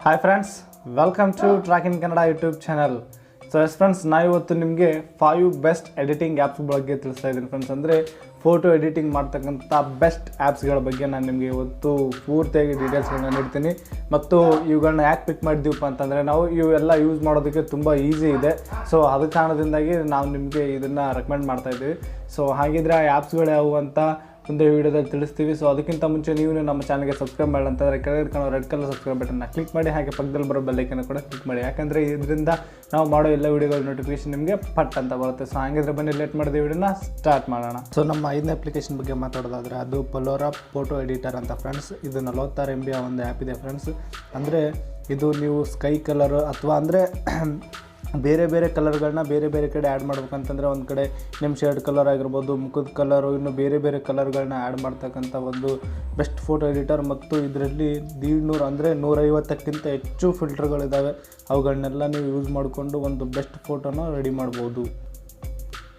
Hi friends, welcome to Track in Kannada YouTube channel. So friends, ನಾನು ಇವತ್ತು ನಿಮಗೆ 5 best editing apps ಬಗ್ಗೆ ತಿಳಿಸ್ತಾ ಇದ್ದೀನಿ ಫ್ರೆಂಡ್ಸ್. ಅಂದರೆ ಫೋಟೋ ಎಡಿಟಿಂಗ್ ಮಾಡ್ತಕ್ಕಂಥ ಬೆಸ್ಟ್ ಆ್ಯಪ್ಸ್ಗಳ ಬಗ್ಗೆ ನಾನು ನಿಮಗೆ ಇವತ್ತು ಪೂರ್ತಿಯಾಗಿ ಡೀಟೇಲ್ಸ್ಗಳನ್ನ ನೀಡ್ತೀನಿ. ಮತ್ತು ಇವುಗಳನ್ನ ಯಾಕೆ ಪಿಕ್ ಮಾಡಿದ್ದೀವಪ್ಪ ಅಂತಂದರೆ, ನಾವು ಇವೆಲ್ಲ ಯೂಸ್ ಮಾಡೋದಕ್ಕೆ ತುಂಬ ಈಸಿ ಇದೆ. ಸೊ ಅದ ಕಾರಣದಿಂದಾಗಿ ನಾವು ನಿಮಗೆ ಇದನ್ನು ರೆಕಮೆಂಡ್ ಮಾಡ್ತಾಯಿದ್ದೀವಿ. ಸೊ ಹಾಗಿದ್ರೆ ಆ ಆ್ಯಪ್ಸ್ಗಳು ಯಾವುವು ಅಂತ ಮುಂದೆ ವೀಡಿಯೋದಲ್ಲಿ ತಿಳಿಸ್ತೀವಿ. ಸೊ ಅದಕ್ಕಿಂತ ಮುಂಚೆ ನೀವು ನಮ್ಮ ಚಾನಲ್ಗೆ ಸಬ್ಸ್ಕ್ರೈಬ್ ಮಾಡಿ ಅಂತಂದರೆ ಕೆಳಗಡೆ ಕಾಣೋ ರೆಡ್ ಕಲರ್ ಸಬ್ಸ್ಕ್ರೈಬ್ ಬಟನ್ನ ಕ್ಲಿಕ್ ಮಾಡಿ, ಹಾಗೆ ಪಕ್ಕದಲ್ಲಿ ಬರೋ ಬೆಲ್ಲೈಕನ್ನು ಕೂಡ ಕ್ಲಿಕ್ ಮಾಡಿ. ಯಾಕಂದರೆ ಇದರಿಂದ ನಾವು ಮಾಡೋ ಎಲ್ಲ ವೀಡಿಯೋಗಳ ನೋಟಿಫಿಕೇಶನ್ ನಿಮಗೆ ಪಟ್ ಅಂತ ಬರುತ್ತೆ. ಸೊ ಹಾಗಿದ್ರೆ ಬನ್ನಿ ಲೇಟ್ ಮಾಡಿದ ವೀಡಿಯೋನ ಸ್ಟಾರ್ಟ್ ಮಾಡೋಣ. ಸೊ ನಮ್ಮ 5ನೇ ಅಪ್ಲಿಕೇಶನ್ ಬಗ್ಗೆ ಮಾತಾಡೋದಾದರೆ ಅದು ಪೊಲೋರಾ ಫೋಟೋ ಎಡಿಟರ್ ಅಂತ ಫ್ರೆಂಡ್ಸ್. ಇದು 46 MB ಒಂದು ಆ್ಯಪ್ ಇದೆ ಫ್ರೆಂಡ್ಸ್. ಅಂದರೆ ಇದು ನೀವು ಸ್ಕೈ ಕಲರ್ ಅಥವಾ ಅಂದರೆ ಬೇರೆ ಬೇರೆ ಕಲರ್ಗಳನ್ನ ಬೇರೆ ಬೇರೆ ಕಡೆ ಆ್ಯಡ್ ಮಾಡ್ಬೇಕಂತಂದರೆ, ಒಂದು ಕಡೆ ನಿಮ್ಮ ಶರ್ಟ್ ಕಲರ್ ಆಗಿರ್ಬೋದು, ಮುಖದ ಕಲರು, ಇನ್ನು ಬೇರೆ ಬೇರೆ ಕಲರ್ಗಳನ್ನ ಆ್ಯಡ್ ಮಾಡ್ತಕ್ಕಂಥ ಒಂದು ಬೆಸ್ಟ್ ಫೋಟೋ ಎಡಿಟರ್. ಮತ್ತು ಇದರಲ್ಲಿ 150 ಅಂದರೆ 150ಕ್ಕಿಂತ ಹೆಚ್ಚು ಫಿಲ್ಟರ್ಗಳಿದ್ದಾವೆ. ಅವುಗಳನ್ನೆಲ್ಲ ನೀವು ಯೂಸ್ ಮಾಡಿಕೊಂಡು ಒಂದು ಬೆಸ್ಟ್ ಫೋಟೋನ ರೆಡಿ ಮಾಡ್ಬೋದು.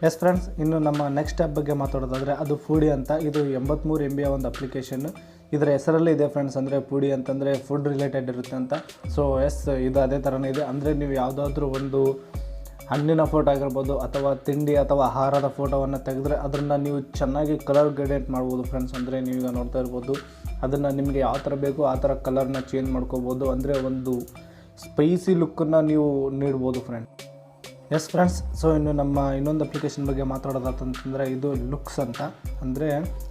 ಎಸ್ ಫ್ರೆಂಡ್ಸ್, ಇನ್ನು ನಮ್ಮ ನೆಕ್ಸ್ಟ್ ಆ್ಯಪ್ ಬಗ್ಗೆ ಮಾತಾಡೋದಾದರೆ ಅದು ಫುಡಿ ಅಂತ. ಇದು 83 MB ಒಂದು ಅಪ್ಲಿಕೇಶನ್. ಇದರ ಹೆಸರಲ್ಲಿ ಇದೆ ಫ್ರೆಂಡ್ಸ್. ಅಂದರೆ ಫುಡಿ ಅಂತಂದರೆ ಫುಡ್ ರಿಲೇಟೆಡ್ ಇರುತ್ತೆ ಅಂತ. ಸೊ ಇದು ಅದೇ ಥರನೇ ಇದೆ. ಅಂದರೆ ನೀವು ಯಾವುದಾದ್ರೂ ಒಂದು ಹಣ್ಣಿನ ಫೋಟೋ ಆಗಿರ್ಬೋದು ಅಥವಾ ತಿಂಡಿ ಅಥವಾ ಆಹಾರದ ಫೋಟೋವನ್ನು ತೆಗೆದ್ರೆ ಅದನ್ನು ನೀವು ಚೆನ್ನಾಗಿ ಕಲರ್ ಗ್ರೇಡೇಟ್ ಮಾಡ್ಬೋದು ಫ್ರೆಂಡ್ಸ್. ಅಂದರೆ ನೀವೀಗ ನೋಡ್ತಾ ಇರ್ಬೋದು, ಅದನ್ನು ನಿಮಗೆ ಯಾವ ಥರ ಬೇಕು ಆ ಥರ ಕಲರ್ನ ಚೇಂಜ್ ಮಾಡ್ಕೋಬೋದು. ಅಂದರೆ ಒಂದು ಸ್ಪೈಸಿ ಲುಕ್ಕನ್ನು ನೀವು ನೀಡ್ಬೋದು ಫ್ರೆಂಡ್. ಎಸ್ ಫ್ರೆಂಡ್ಸ್, ಸೊ ಇನ್ನು ನಮ್ಮ ಇನ್ನೊಂದು ಅಪ್ಲಿಕೇಶನ್ ಬಗ್ಗೆ ಮಾತಾಡೋದಂತಂದರೆ ಇದು ಲುಕ್ಸ್ ಅಂತ. ಅಂದರೆ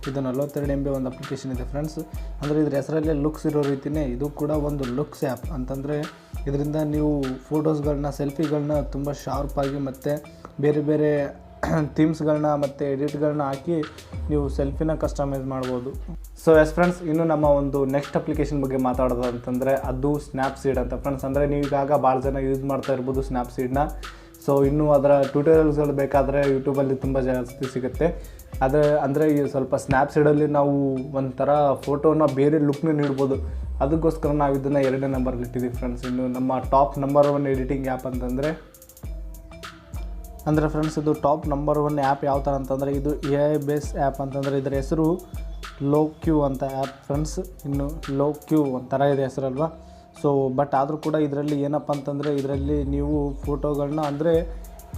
ಇದು 42 MB ಒಂದು ಅಪ್ಲಿಕೇಶನ್ ಇದೆ ಫ್ರೆಂಡ್ಸ್. ಅಂದರೆ ಇದ್ರ ಹೆಸರಲ್ಲೇ ಲುಕ್ಸ್ ಇರೋ ರೀತಿಯೇ ಇದು ಕೂಡ ಒಂದು ಲುಕ್ಸ್ ಆ್ಯಪ್. ಅಂತಂದರೆ ಇದರಿಂದ ನೀವು ಫೋಟೋಸ್ಗಳನ್ನ, ಸೆಲ್ಫಿಗಳನ್ನ ತುಂಬ ಶಾರ್ಪಾಗಿ ಮತ್ತು ಬೇರೆ ಬೇರೆ ಥೀಮ್ಸ್ಗಳನ್ನ ಮತ್ತು ಎಡಿಟ್ಗಳನ್ನ ಹಾಕಿ ನೀವು ಸೆಲ್ಫಿನ ಕಸ್ಟಮೈಸ್ ಮಾಡ್ಬೋದು. ಸೊ ಎಸ್ ಫ್ರೆಂಡ್ಸ್, ಇನ್ನು ನಮ್ಮ ಒಂದು ನೆಕ್ಸ್ಟ್ ಅಪ್ಲಿಕೇಶನ್ ಬಗ್ಗೆ ಮಾತಾಡೋದು ಅಂತಂದರೆ ಅದು ಸ್ನ್ಯಾಪ್ಸೀಡ್ ಅಂತ ಫ್ರೆಂಡ್ಸ್. ಅಂದರೆ ನೀವು ಈಗಾಗ ಭಾಳ ಜನ ಯೂಸ್ ಮಾಡ್ತಾ ಇರ್ಬೋದು ಸ್ನ್ಯಾಪ್ಸೀಡ್ನ. ಸೊ ಇನ್ನೂ ಅದರ ಟ್ಯೂಟೋರಿಯಲ್ಸ್ಗಳು ಬೇಕಾದರೆ ಯೂಟ್ಯೂಬಲ್ಲಿ ತುಂಬ ಜಾಸ್ತಿ ಸಿಗುತ್ತೆ. ಅಂದರೆ ಈ ಸ್ವಲ್ಪ ಸ್ನ್ಯಾಪ್ಸೀಡಲ್ಲಿ ನಾವು ಒಂಥರ ಫೋಟೋನ ಬೇರೆ ಲುಕ್ನ ನೀಡ್ಬೋದು. ಅದಕ್ಕೋಸ್ಕರ ನಾವು ಇದನ್ನು 2ನೇ ನಂಬರಲ್ಲಿ ಇಟ್ಟಿದ್ದೀವಿ ಫ್ರೆಂಡ್ಸ್. ಇನ್ನು ನಮ್ಮ ಟಾಪ್ ನಂಬರ್ 1 ಎಡಿಟಿಂಗ್ ಆ್ಯಪ್ ಅಂತಂದರೆ ಫ್ರೆಂಡ್ಸ್, ಇದು ಟಾಪ್ ನಂಬರ್ 1 ಆ್ಯಪ್ ಯಾವ ಥರ ಅಂತಂದರೆ ಇದು AI ಬೇಸ್ ಆ್ಯಪ್ ಅಂತಂದರೆ ಇದರ ಹೆಸರು ಲೋಕ್ಯೂ ಅಂತ ಆ್ಯಪ್ ಫ್ರೆಂಡ್ಸ್. ಇನ್ನು ಲೋಕ್ಯೂ ಒಂಥರ ಇದೆ ಹೆಸರಲ್ವಾ. ಸೊ ಬಟ್ ಆದರೂ ಕೂಡ ಇದರಲ್ಲಿ ಏನಪ್ಪ ಅಂತಂದರೆ ಇದರಲ್ಲಿ ನೀವು ಫೋಟೋಗಳನ್ನ ಅಂದರೆ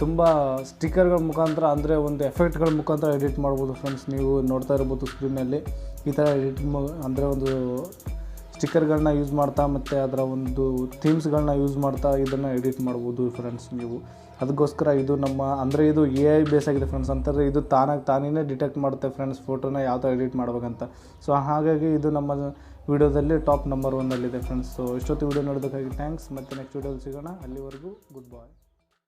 ತುಂಬ ಸ್ಟಿಕ್ಕರ್ಗಳ ಮುಖಾಂತರ, ಅಂದರೆ ಒಂದು ಎಫೆಕ್ಟ್ಗಳ ಮುಖಾಂತರ ಎಡಿಟ್ ಮಾಡ್ಬೋದು ಫ್ರೆಂಡ್ಸ್. ನೀವು ನೋಡ್ತಾ ಇರ್ಬೋದು ಸ್ಕ್ರೀನಲ್ಲಿ ಈ ಥರ ಅಂದರೆ ಒಂದು ಸ್ಟಿಕ್ಕರ್ಗಳನ್ನ ಯೂಸ್ ಮಾಡ್ತಾ ಮತ್ತು ಅದರ ಒಂದು ಥೀಮ್ಸ್ಗಳನ್ನ ಯೂಸ್ ಮಾಡ್ತಾ ಇದನ್ನು ಎಡಿಟ್ ಮಾಡ್ಬೋದು ಫ್ರೆಂಡ್ಸ್ ನೀವು. ಅದಕ್ಕೋಸ್ಕರ ಇದು ಇದು AI ಬೇಸ್ ಆಗಿದೆ ಫ್ರೆಂಡ್ಸ್. ಅಂತಂದರೆ ಇದು ತಾನೇ ಡಿಟೆಕ್ಟ್ ಮಾಡುತ್ತೆ ಫ್ರೆಂಡ್ಸ್ ಫೋಟೋನ ಯಾವ ಥರ ಎಡಿಟ್ ಮಾಡ್ಬೇಕಂತ. ಸೊ ಹಾಗಾಗಿ ಇದು ನಮ್ಮ ವಿಡಿಯೋದಲ್ಲಿ ಟಾಪ್ ನಂಬರ್ 1 ಫ್ರೆಂಡ್ಸ್. ಸೊ ಇಷ್ಟೊತ್ತು ವಿಡಿಯೋ ನೋಡೋದಕ್ಕಾಗಿ ಥ್ಯಾಂಕ್ಸ್. ಮತ್ತು ನೆಕ್ಸ್ಟ್ ವಿಡಿಯೋದಲ್ಲಿ ಸಿಗೋಣ. ಅಲ್ಲಿವರೆಗೂ ಗುಡ್ ಬಾಯ್.